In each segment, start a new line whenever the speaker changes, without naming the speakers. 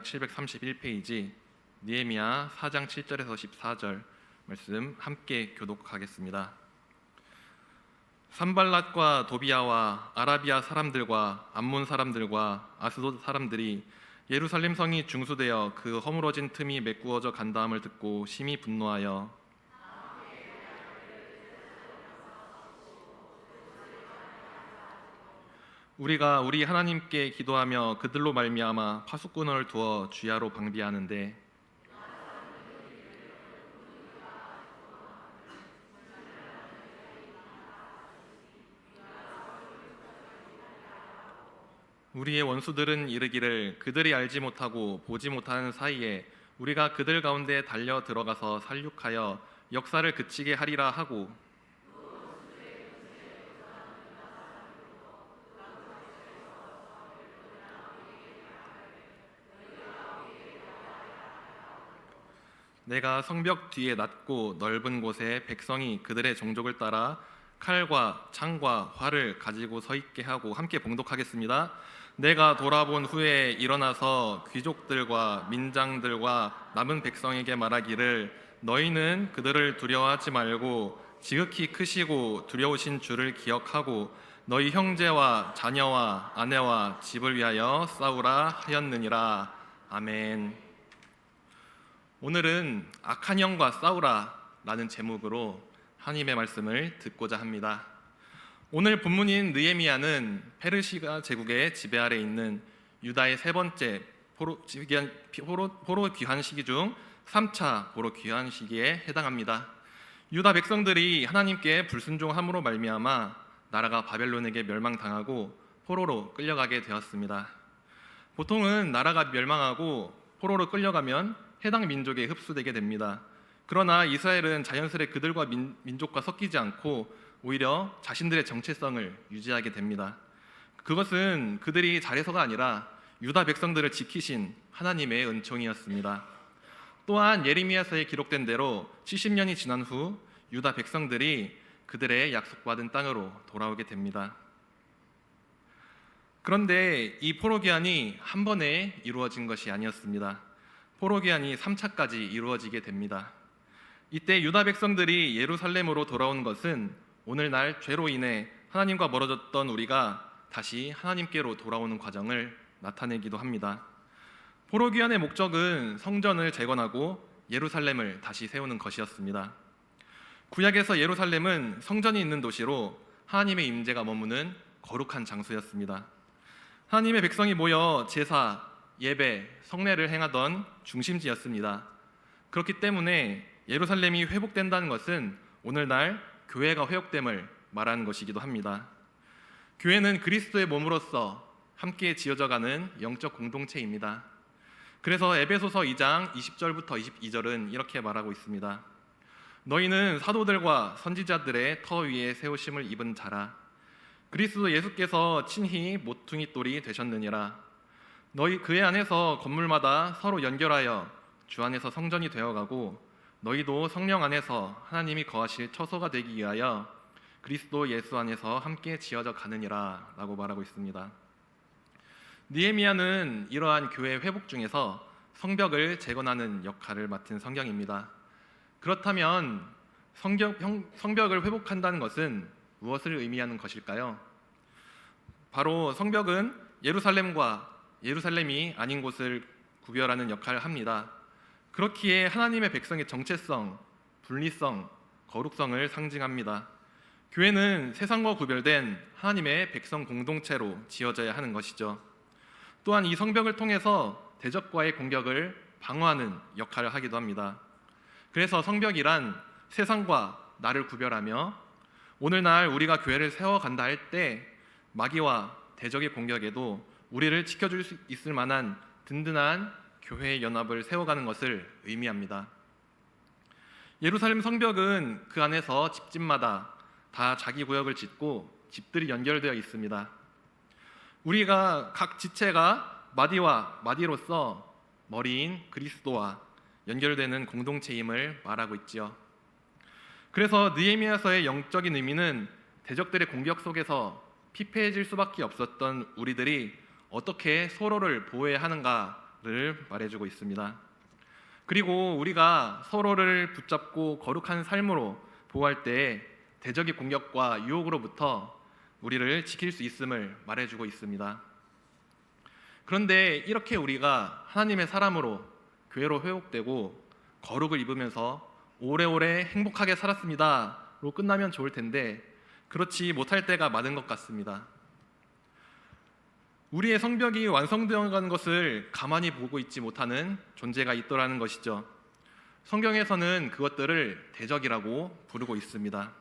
731페이지 느헤미야 4장 7절에서 14절 말씀 함께 교독하겠습니다. 산발랏과 도비야와 아라비아 사람들과 암몬 사람들과 아스돗 사람들이 예루살렘 성이 중수되어 그 허물어진 틈이 메꾸어져 간다함을 듣고 심히 분노하여 우리가 우리 하나님께 기도하며 그들로 말미암아 파수꾼을 두어 주야로 방비하는데 우리의 원수들은 이르기를 그들이 알지 못하고 보지 못하는 사이에 우리가 그들 가운데 달려 들어가서 살육하여 역사를 그치게 하리라 하고 내가 성벽 뒤에 낮고 넓은 곳에 백성이 그들의 종족을 따라 칼과 창과 활을 가지고 서 있게 하고 함께 봉독하겠습니다. 내가 돌아본 후에 일어나서 귀족들과 민장들과 남은 백성에게 말하기를 너희는 그들을 두려워하지 말고 지극히 크시고 두려우신 주를 기억하고 너희 형제와 자녀와 아내와 집을 위하여 싸우라 하였느니라. 아멘. 오늘은 악한 영과 싸우라 라는 제목으로 하나님의 말씀을 듣고자 합니다. 오늘 본문인 느헤미야는 페르시아 제국의 지배 아래 있는 유다의 세 번째 포로 귀환 시기 중 3차 포로 귀환 시기에 해당합니다. 유다 백성들이 하나님께 불순종함으로 말미암아 나라가 바벨론에게 멸망당하고 포로로 끌려가게 되었습니다. 보통은 나라가 멸망하고 포로로 끌려가면 해당 민족에 흡수되게 됩니다. 그러나 이스라엘은 자연스레 그들과 민족과 섞이지 않고 오히려 자신들의 정체성을 유지하게 됩니다. 그것은 그들이 잘해서가 아니라 유다 백성들을 지키신 하나님의 은총이었습니다. 또한 예레미야서에 기록된 대로 70년이 지난 후 유다 백성들이 그들의 약속받은 땅으로 돌아오게 됩니다. 그런데 이 포로 귀환이 한 번에 이루어진 것이 아니었습니다. 포로 귀환이 3차까지 이루어지게 됩니다. 이때 유다 백성들이 예루살렘으로 돌아온 것은 오늘날 죄로 인해 하나님과 멀어졌던 우리가 다시 하나님께로 돌아오는 과정을 나타내기도 합니다. 포로 귀환의 목적은 성전을 재건하고 예루살렘을 다시 세우는 것이었습니다. 구약에서 예루살렘은 성전이 있는 도시로 하나님의 임재가 머무는 거룩한 장소였습니다. 하나님의 백성이 모여 제사, 예배, 성례를 행하던 중심지였습니다. 그렇기 때문에 예루살렘이 회복된다는 것은 오늘날 교회가 회복됨을 말하는 것이기도 합니다. 교회는 그리스도의 몸으로서 함께 지어져가는 영적 공동체입니다. 그래서 에베소서 2장 20절부터 22절은 이렇게 말하고 있습니다. 너희는 사도들과 선지자들의 터 위에 세우심을 입은 자라. 그리스도 예수께서 친히 모퉁이 돌이 되셨느니라. 너희 그의 안에서 건물마다 서로 연결하여 주 안에서 성전이 되어가고 너희도 성령 안에서 하나님이 거하실 처소가 되기 위하여 그리스도 예수 안에서 함께 지어져 가느니라 라고 말하고 있습니다. 느헤미야는 이러한 교회 회복 중에서 성벽을 재건하는 역할을 맡은 성경입니다. 그렇다면 성벽을 회복한다는 것은 무엇을 의미하는 것일까요? 바로 성벽은 예루살렘이 아닌 곳을 구별하는 역할을 합니다. 그렇기에 하나님의 백성의 정체성, 분리성, 거룩성을 상징합니다. 교회는 세상과 구별된 하나님의 백성 공동체로 지어져야 하는 것이죠. 또한 이 성벽을 통해서 대적과의 공격을 방어하는 역할을 하기도 합니다. 그래서 성벽이란 세상과 나를 구별하며 오늘날 우리가 교회를 세워간다 할 때 마귀와 대적의 공격에도 우리를 지켜줄 수 있을 만한 든든한 교회의 연합을 세워가는 것을 의미합니다. 예루살렘 성벽은 그 안에서 집집마다 다 자기 구역을 짓고 집들이 연결되어 있습니다. 우리가 각 지체가 마디로서 머리인 그리스도와 연결되는 공동체임을 말하고 있지요. 그래서 느헤미야서의 영적인 의미는 대적들의 공격 속에서 피폐해질 수밖에 없었던 우리들이 어떻게 서로를 보호해야 하는가 있다를 말해주고 있습니다. 그리고 우리가 서로를 붙잡고 거룩한 삶으로 보호할 때 대적의 공격과 유혹으로부터 우리를 지킬 수 있음을 말해주고 있습니다. 그런데 이렇게 우리가 하나님의 사람으로 교회로 회복되고 거룩을 입으면서 오래오래 행복하게 살았습니다로 끝나면 좋을 텐데 그렇지 못할 때가 많은 것 같습니다. 우리의 성벽이 완성되어가는 것을 가만히 보고 있지 못하는 존재가 있더라는 것이죠. 성경에서는 그것들을 대적이라고 부르고 있습니다.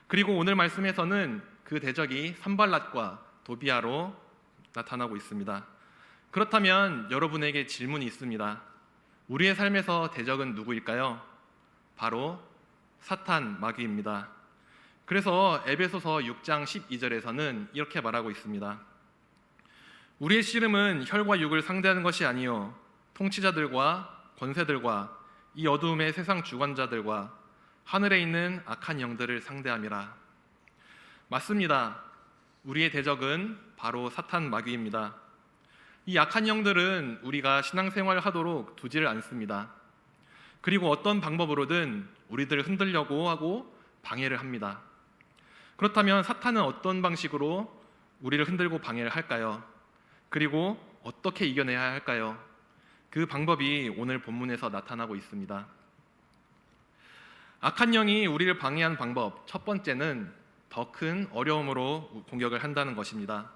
그리고 오늘 말씀에서는 그 대적이 산발랏과 도비아로 나타나고 있습니다. 그렇다면 여러분에게 질문이 있습니다. 우리의 삶에서 대적은 누구일까요? 바로 사탄, 마귀입니다. 그래서 에베소서 6장 12절에서는 이렇게 말하고 있습니다. 우리의 씨름은 혈과 육을 상대하는 것이 아니요 통치자들과 권세들과 이 어두움의 세상 주관자들과 하늘에 있는 악한 영들을 상대함이라. 맞습니다. 우리의 대적은 바로 사탄, 마귀입니다. 이 악한 영들은 우리가 신앙생활을 하도록 두지를 않습니다. 그리고 어떤 방법으로든 우리들을 흔들려고 하고 방해를 합니다. 그렇다면 사탄은 어떤 방식으로 우리를 흔들고 방해를 할까요? 그리고 어떻게 이겨내야 할까요? 그 방법이 오늘 본문에서 나타나고 있습니다. 악한 영이 우리를 방해하는 방법, 첫 번째는 더 큰 어려움으로 공격을 한다는 것입니다.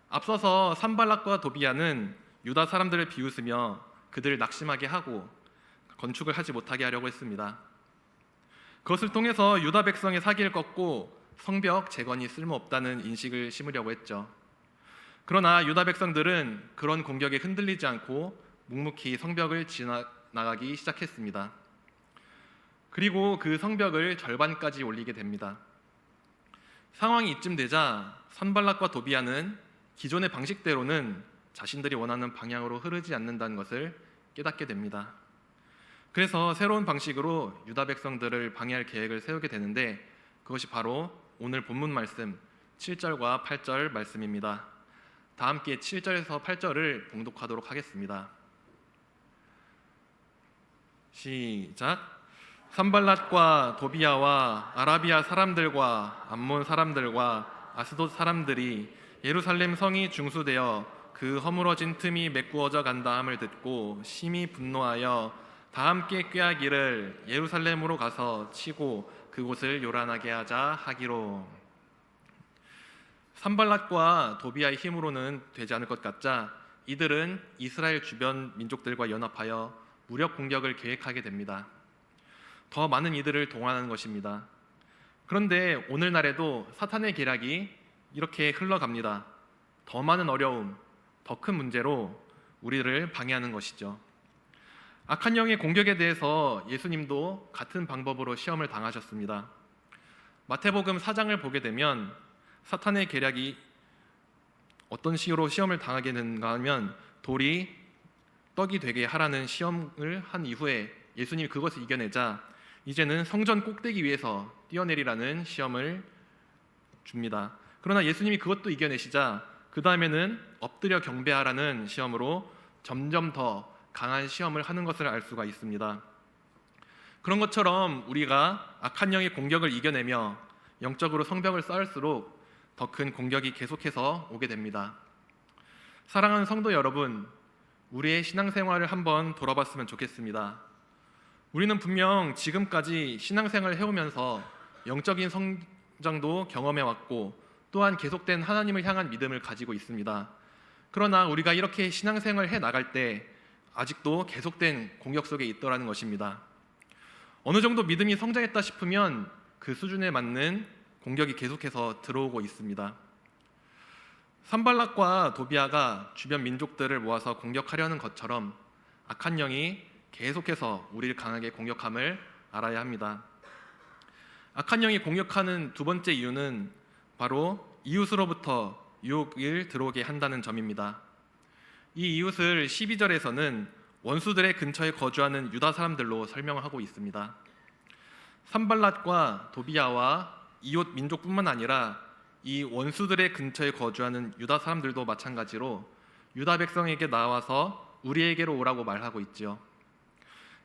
앞서서 산발락과 도비아는 유다 사람들을 비웃으며 그들을 낙심하게 하고 건축을 하지 못하게 하려고 했습니다. 그것을 통해서 유다 백성의 사기를 꺾고 성벽 재건이 쓸모없다는 인식을 심으려고 했죠. 그러나 유다 백성들은 그런 공격에 흔들리지 않고 묵묵히 성벽을 지나가기 시작했습니다. 그리고 그 성벽을 절반까지 올리게 됩니다. 상황이 이쯤 되자 산발락과 도비아는 기존의 방식대로는 자신들이 원하는 방향으로 흐르지 않는다는 것을 깨닫게 됩니다. 그래서 새로운 방식으로 유다 백성들을 방해할 계획을 세우게 되는데 그것이 바로 오늘 본문 말씀 7절과 8절 말씀입니다. 다 함께 7절에서 8절을 봉독하도록 하겠습니다. 시작. 산발랏과 도비아와 아라비아 사람들과 암몬 사람들과 아스돗 사람들이 예루살렘 성이 중수되어 그 허물어진 틈이 메꾸어져 간다 함을 듣고 심히 분노하여 다 함께 꾀하기를 예루살렘으로 가서 치고 그곳을 요란하게 하자 하기로. 산발랏과 도비아의 힘으로는 되지 않을 것 같자 이들은 이스라엘 주변 민족들과 연합하여 무력 공격을 계획하게 됩니다. 더 많은 이들을 동원하는 것입니다. 그런데 오늘날에도 사탄의 계략이 이렇게 흘러갑니다. 더 많은 어려움, 더 큰 문제로 우리를 방해하는 것이죠. 악한 영의 공격에 대해서 예수님도 같은 방법으로 시험을 당하셨습니다. 마태복음 4장을 보게 되면 사탄의 계략이 어떤 식으로 시험을 당하게 되는가 하면 돌이 떡이 되게 하라는 시험을 한 이후에 예수님이 그것을 이겨내자 이제는 성전 꼭대기 위에서 뛰어내리라는 시험을 줍니다. 그러나 예수님이 그것도 이겨내시자 그 다음에는 엎드려 경배하라는 시험으로 점점 더 강한 시험을 하는 것을 알 수가 있습니다. 그런 것처럼 우리가 악한 영의 공격을 이겨내며 영적으로 성벽을 쌓을수록 더 큰 공격이 계속해서 오게 됩니다. 사랑하는 성도 여러분, 우리의 신앙생활을 한번 돌아봤으면 좋겠습니다. 우리는 분명 지금까지 신앙생활을 해오면서 영적인 성장도 경험해왔고 또한 계속된 하나님을 향한 믿음을 가지고 있습니다. 그러나 우리가 이렇게 신앙생활을 해나갈 때 아직도 계속된 공격 속에 있더라는 것입니다. 어느 정도 믿음이 성장했다 싶으면 그 수준에 맞는 공격이 계속해서 들어오고 있습니다. 산발락과 도비아가 주변 민족들을 모아서 공격하려는 것처럼 악한 영이 계속해서 우리를 강하게 공격함을 알아야 합니다. 악한 영이 공격하는 두 번째 이유는 바로 이웃으로부터 유혹을 들어오게 한다는 점입니다. 이 이웃을 12절에서는 원수들의 근처에 거주하는 유다 사람들로 설명하고 있습니다. 산발랏과 도비아와 이웃 민족뿐만 아니라 이 원수들의 근처에 거주하는 유다 사람들도 마찬가지로 유다 백성에게 나와서 우리에게로 오라고 말하고 있지요.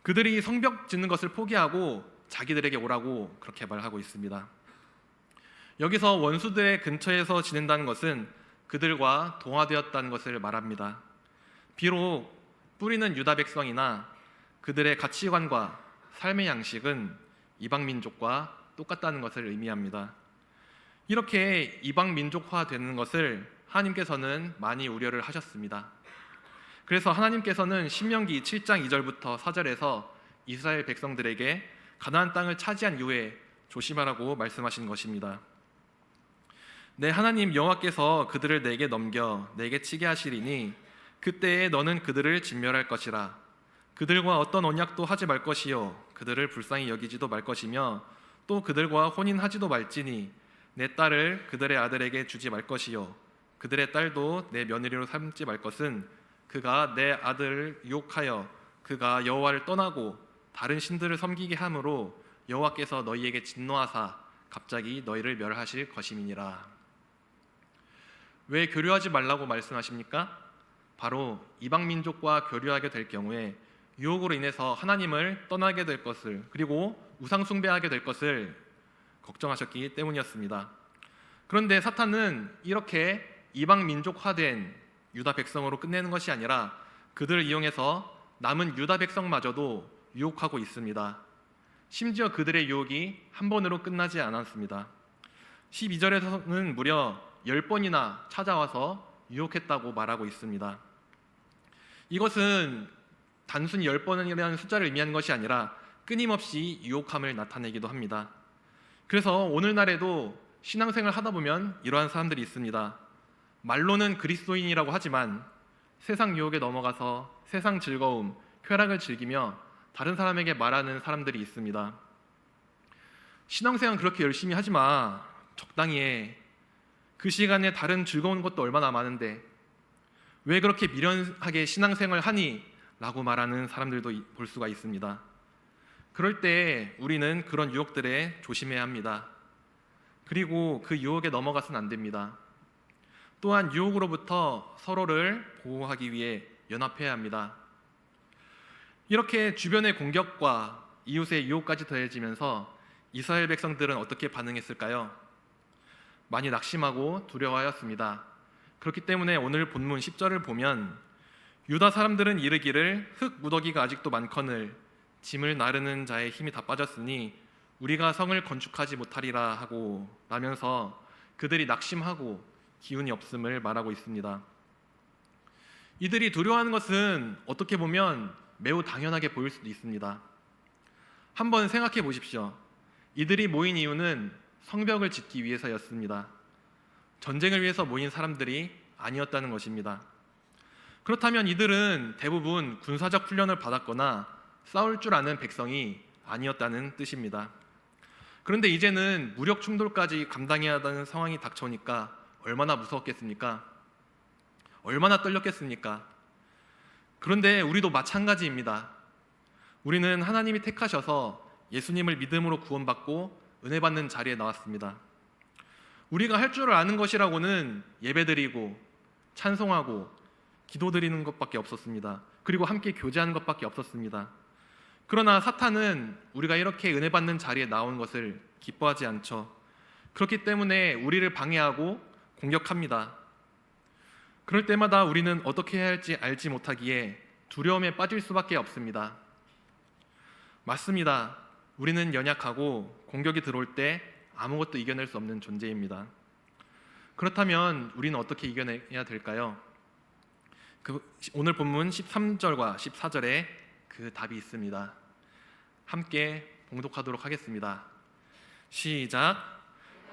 그들이 성벽 짓는 것을 포기하고 자기들에게 오라고 그렇게 말하고 있습니다. 여기서 원수들의 근처에서 지낸다는 것은 그들과 동화되었다는 것을 말합니다. 비록 뿌리는 유다 백성이나 그들의 가치관과 삶의 양식은 이방 민족과 똑같다는 것을 의미합니다. 이렇게 이방 민족화 되는 것을 하나님께서는 많이 우려를 하셨습니다. 그래서 하나님께서는 신명기 7장 2절부터 4절에서 이스라엘 백성들에게 가나안 땅을 차지한 이후에 조심하라고 말씀하신 것입니다. 내 하나님 여호와께서 그들을 내게 넘겨 내게 치게 하시리니 그때에 너는 그들을 진멸할 것이라. 그들과 어떤 언약도 하지 말 것이요 그들을 불쌍히 여기지도 말 것이며 또 그들과 혼인하지도 말지니 내 딸을 그들의 아들에게 주지 말 것이요 그들의 딸도 내 며느리로 삼지 말 것은 그가 내 아들을 유혹하여 그가 여호와를 떠나고 다른 신들을 섬기게 함으로 여호와께서 너희에게 진노하사 갑자기 너희를 멸하실 것임이니라. 왜 교류하지 말라고 말씀하십니까? 바로 이방 민족과 교류하게 될 경우에 유혹으로 인해서 하나님을 떠나게 될 것을, 그리고 우상 숭배하게 될 것을 걱정하셨기 때문이었습니다. 그런데 사탄은 이렇게 이방 민족화된 유다 백성으로 끝내는 것이 아니라 그들을 이용해서 남은 유다 백성마저도 유혹하고 있습니다. 심지어 그들의 유혹이 한 번으로 끝나지 않았습니다. 12절에서는 무려 10번이나 찾아와서 유혹했다고 말하고 있습니다. 이것은 단순히 10번이라는 숫자를 의미하는 것이 아니라 끊임없이 유혹함을 나타내기도 합니다. 그래서 오늘날에도 신앙생활을 하다 보면 이러한 사람들이 있습니다. 말로는 그리스도인이라고 하지만 세상 유혹에 넘어가서 세상 즐거움, 쾌락을 즐기며 다른 사람에게 말하는 사람들이 있습니다. 신앙생활 그렇게 열심히 하지 마. 적당히 해. 그 시간에 다른 즐거운 것도 얼마나 많은데 왜 그렇게 미련하게 신앙생활을 하니? 라고 말하는 사람들도 볼 수가 있습니다. 그럴 때 우리는 그런 유혹들에 조심해야 합니다. 그리고 그 유혹에 넘어가서는 안 됩니다. 또한 유혹으로부터 서로를 보호하기 위해 연합해야 합니다. 이렇게 주변의 공격과 이웃의 유혹까지 더해지면서 이스라엘 백성들은 어떻게 반응했을까요? 많이 낙심하고 두려워하였습니다. 그렇기 때문에 오늘 본문 10절을 보면 유다 사람들은 이르기를 흙 무더기가 아직도 많거늘 짐을 나르는 자의 힘이 다 빠졌으니 우리가 성을 건축하지 못하리라 하고 라면서 그들이 낙심하고 기운이 없음을 말하고 있습니다. 이들이 두려워하는 것은 어떻게 보면 매우 당연하게 보일 수도 있습니다. 한번 생각해 보십시오. 이들이 모인 이유는 성벽을 짓기 위해서였습니다. 전쟁을 위해서 모인 사람들이 아니었다는 것입니다. 그렇다면 이들은 대부분 군사적 훈련을 받았거나 싸울 줄 아는 백성이 아니었다는 뜻입니다. 그런데 이제는 무력 충돌까지 감당해야 하는 상황이 닥쳐오니까 얼마나 무서웠겠습니까? 얼마나 떨렸겠습니까? 그런데 우리도 마찬가지입니다. 우리는 하나님이 택하셔서 예수님을 믿음으로 구원받고 은혜 받는 자리에 나왔습니다. 우리가 할 줄 아는 것이라고는 예배드리고 찬송하고 기도드리는 것밖에 없었습니다. 그리고 함께 교제하는 것밖에 없었습니다. 그러나 사탄은 우리가 이렇게 은혜 받는 자리에 나온 것을 기뻐하지 않죠. 그렇기 때문에 우리를 방해하고 공격합니다. 그럴 때마다 우리는 어떻게 해야 할지 알지 못하기에 두려움에 빠질 수밖에 없습니다. 맞습니다. 우리는 연약하고 공격이 들어올 때 아무것도 이겨낼 수 없는 존재입니다. 그렇다면 우리는 어떻게 이겨내야 될까요? 오늘 본문 13절과 14절에 그 답이 있습니다. 함께 봉독하도록 하겠습니다. 시작.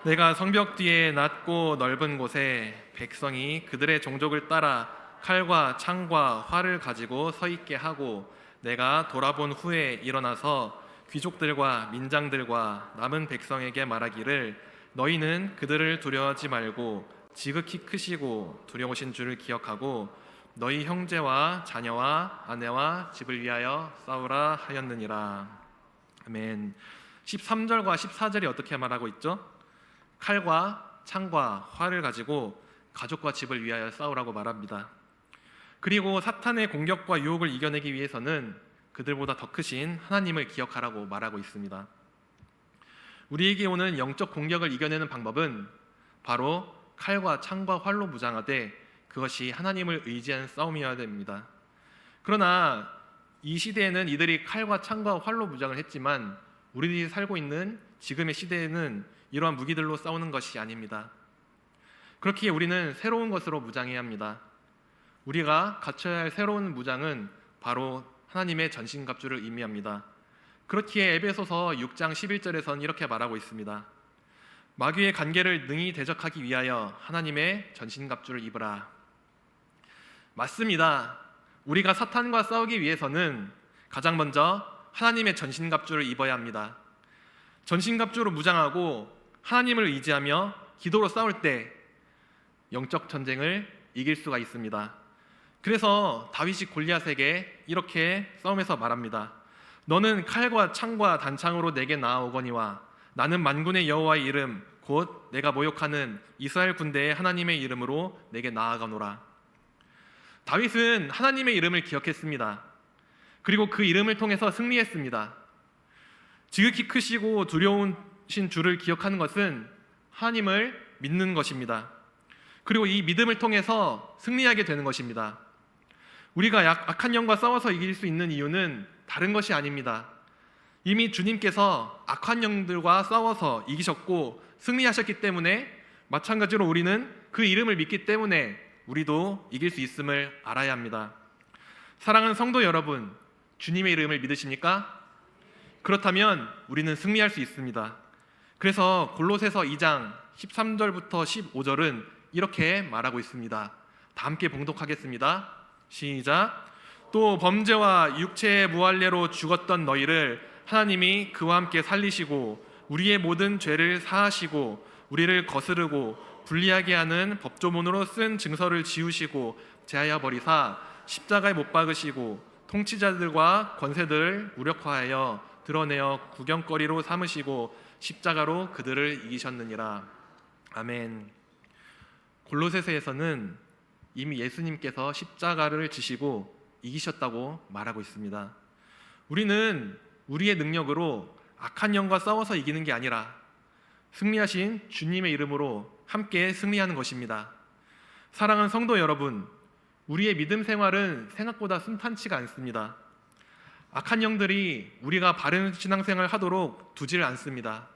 내가 성벽 뒤에 낮고 넓은 곳에 백성이 그들의 종족을 따라 칼과 창과 활을 가지고 서 있게 하고 내가 돌아본 후에 일어나서 귀족들과 민장들과 남은 백성에게 말하기를 너희는 그들을 두려워하지 말고 지극히 크시고 두려우신 줄을 기억하고 너희 형제와 자녀와 아내와 집을 위하여 싸우라 하였느니라. 아멘. 13절과 14절이 어떻게 말하고 있죠? 칼과 창과 활을 가지고 가족과 집을 위하여 싸우라고 말합니다. 그리고 사탄의 공격과 유혹을 이겨내기 위해서는 그들보다 더 크신 하나님을 기억하라고 말하고 있습니다. 우리에게 오는 영적 공격을 이겨내는 방법은 바로 칼과 창과 활로 무장하되 그것이 하나님을 의지하는 싸움이어야 됩니다. 그러나 이 시대에는 이들이 칼과 창과 활로 무장을 했지만 우리들이 살고 있는 지금의 시대에는 이러한 무기들로 싸우는 것이 아닙니다. 그렇기에 우리는 새로운 것으로 무장해야 합니다. 우리가 갖춰야 할 새로운 무장은 바로 하나님의 전신갑주를 의미합니다. 그렇기에 에베소서 6장 11절에서는 이렇게 말하고 있습니다. 마귀의 간계를 능히 대적하기 위하여 하나님의 전신갑주를 입으라. 맞습니다. 우리가 사탄과 싸우기 위해서는 가장 먼저 하나님의 전신갑주를 입어야 합니다. 전신갑주로 무장하고 하나님을 의지하며 기도로 싸울 때 영적 전쟁을 이길 수가 있습니다. 그래서 다윗이 골리앗에게 이렇게 싸움에서 말합니다. 너는 칼과 창과 단창으로 내게 나아오거니와 나는 만군의 여호와의 이름 곧 내가 모욕하는 이스라엘 군대의 하나님의 이름으로 내게 나아가노라. 다윗은 하나님의 이름을 기억했습니다. 그리고 그 이름을 통해서 승리했습니다. 지극히 크시고 두려우신 주를 기억하는 것은 하나님을 믿는 것입니다. 그리고 이 믿음을 통해서 승리하게 되는 것입니다. 우리가 악한 영과 싸워서 이길 수 있는 이유는 다른 것이 아닙니다. 이미 주님께서 악한 영들과 싸워서 이기셨고 승리하셨기 때문에 마찬가지로 우리는 그 이름을 믿기 때문에 우리도 이길 수 있음을 알아야 합니다. 사랑하는 성도 여러분, 주님의 이름을 믿으십니까? 그렇다면 우리는 승리할 수 있습니다. 그래서 골로새서 2장 13절부터 15절은 이렇게 말하고 있습니다. 다 함께 봉독하겠습니다. 시작. 또 범죄와 육체의 무할례로 죽었던 너희를 하나님이 그와 함께 살리시고 우리의 모든 죄를 사하시고 우리를 거스르고 불리하게 하는 법조문으로 쓴 증서를 지우시고 제하여 버리사 십자가에 못 박으시고 통치자들과 권세들을 무력화하여 드러내어 구경거리로 삼으시고 십자가로 그들을 이기셨느니라. 아멘. 골로새서에서는 이미 예수님께서 십자가를 지시고 이기셨다고 말하고 있습니다. 우리는 우리의 능력으로 악한 영과 싸워서 이기는 게 아니라 승리하신 주님의 이름으로 함께 승리하는 것입니다. 사랑하는 성도 여러분, 우리의 믿음 생활은 생각보다 순탄치가 않습니다. 악한 영들이 우리가 바른 신앙생활을 하도록 두지를 않습니다.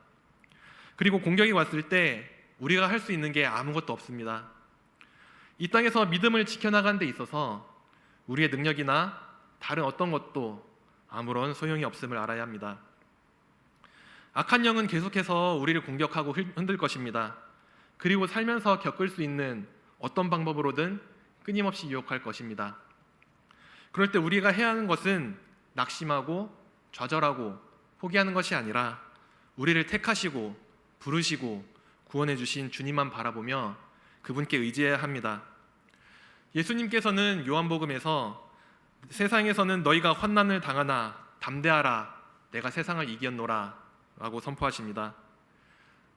그리고 공격이 왔을 때 우리가 할 수 있는 게 아무것도 없습니다. 이 땅에서 믿음을 지켜나가는 데 있어서 우리의 능력이나 다른 어떤 것도 아무런 소용이 없음을 알아야 합니다. 악한 영은 계속해서 우리를 공격하고 흔들 것입니다. 그리고 살면서 겪을 수 있는 어떤 방법으로든 끊임없이 유혹할 것입니다. 그럴 때 우리가 해야 하는 것은 낙심하고 좌절하고 포기하는 것이 아니라 우리를 택하시고 부르시고 구원해 주신 주님만 바라보며 그분께 의지해야 합니다. 예수님께서는 요한복음에서 세상에서는 너희가 환난을 당하나 담대하라 내가 세상을 이겼노라 라고 선포하십니다.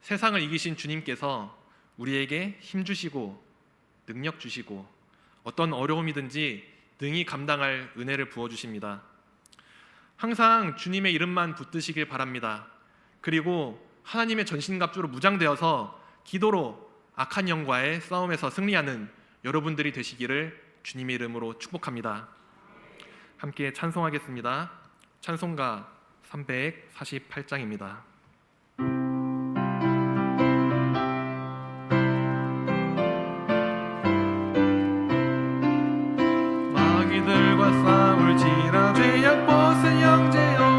세상을 이기신 주님께서 우리에게 힘 주시고 능력 주시고 어떤 어려움이든지 능히 감당할 은혜를 부어주십니다. 항상 주님의 이름만 붙드시길 바랍니다. 그리고 하나님의 전신갑주로 무장되어서 기도로 악한 영과의 싸움에서 승리하는 여러분들이 되시기를 주님의 이름으로 축복합니다. 함께 찬송하겠습니다. 찬송가 348장입니다. 마귀들과 싸울지라 죄악 벗은 형제여